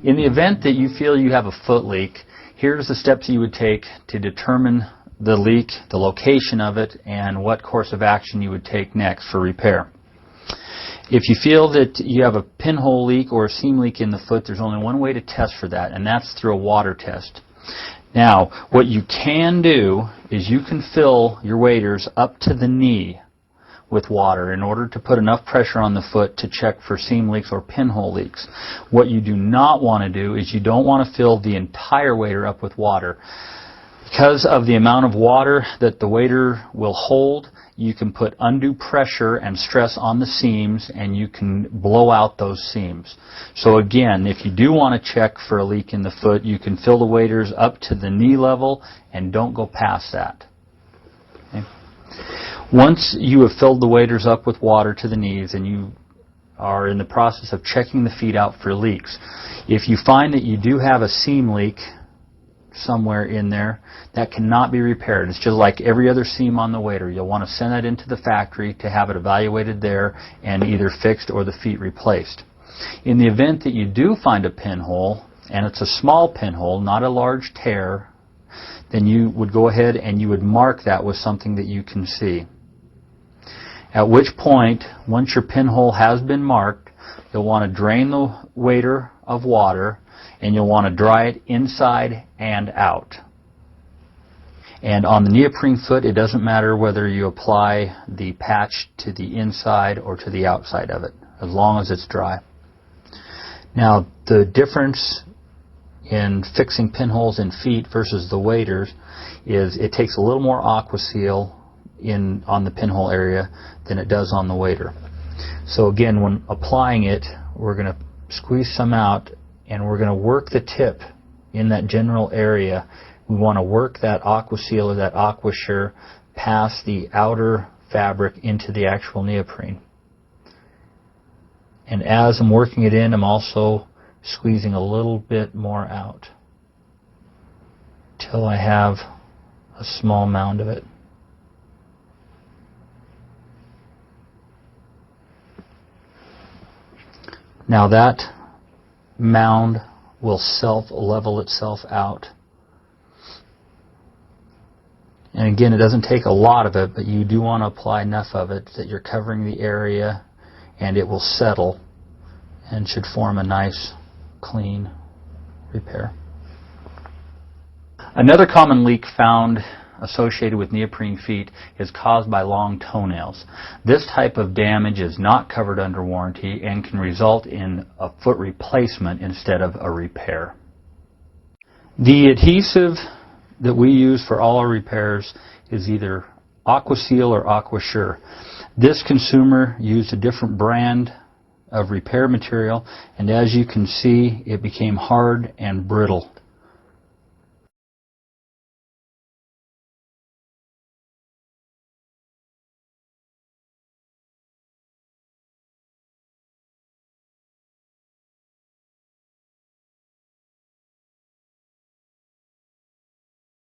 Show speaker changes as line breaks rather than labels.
In the event that you feel you have a foot leak, here's the steps you would take to determine the leak, the location of it, and what course of action you would take next for repair. If you feel that you have a pinhole leak or a seam leak in the foot, there's only one way to test for that, and that's through a water test. Now, what you can do is you can fill your waders up to the knee with water in order to put enough pressure on the foot to check for seam leaks or pinhole leaks. What you do not want to do is you don't want to fill the entire wader up with water. Because of the amount of water that the wader will hold, you can put undue pressure and stress on the seams and you can blow out those seams. So again, if you do want to check for a leak in the foot, you can fill the waders up to the knee level and don't go past that. Okay. Once you have filled the waders up with water to the knees and you are in the process of checking the feet out for leaks, if you find that you do have a seam leak somewhere in there, that cannot be repaired. It's just like every other seam on the wader. You'll want to send that into the factory to have it evaluated there and either fixed or the feet replaced. In the event that you do find a pinhole, and it's a small pinhole, not a large tear, then you would go ahead and you would mark that with something that you can see. At which point, once your pinhole has been marked, you'll want to drain the wader of water and you'll want to dry it inside and out. And on the neoprene foot, it doesn't matter whether you apply the patch to the inside or to the outside of it, as long as it's dry. Now, the difference in fixing pinholes in feet versus the waders is it takes a little more Aqua-Seal on the pinhole area than it does on the wader. So again, when applying it, we're going to squeeze some out and we're going to work the tip in that general area. We want to work that Aqua-Seal or that Aqua-Sure past the outer fabric into the actual neoprene. And as I'm working it in, I'm also squeezing a little bit more out till I have a small mound of it. Now that mound will self-level itself out. And again, it doesn't take a lot of it, but you do want to apply enough of it that you're covering the area and it will settle and should form a nice, clean repair. Another common leak found associated with neoprene feet is caused by long toenails. This type of damage is not covered under warranty and can result in a foot replacement instead of a repair. The adhesive that we use for all our repairs is either Aqua-Seal or Aqua-Sure. This consumer used a different brand of repair material, and as you can see, it became hard and brittle.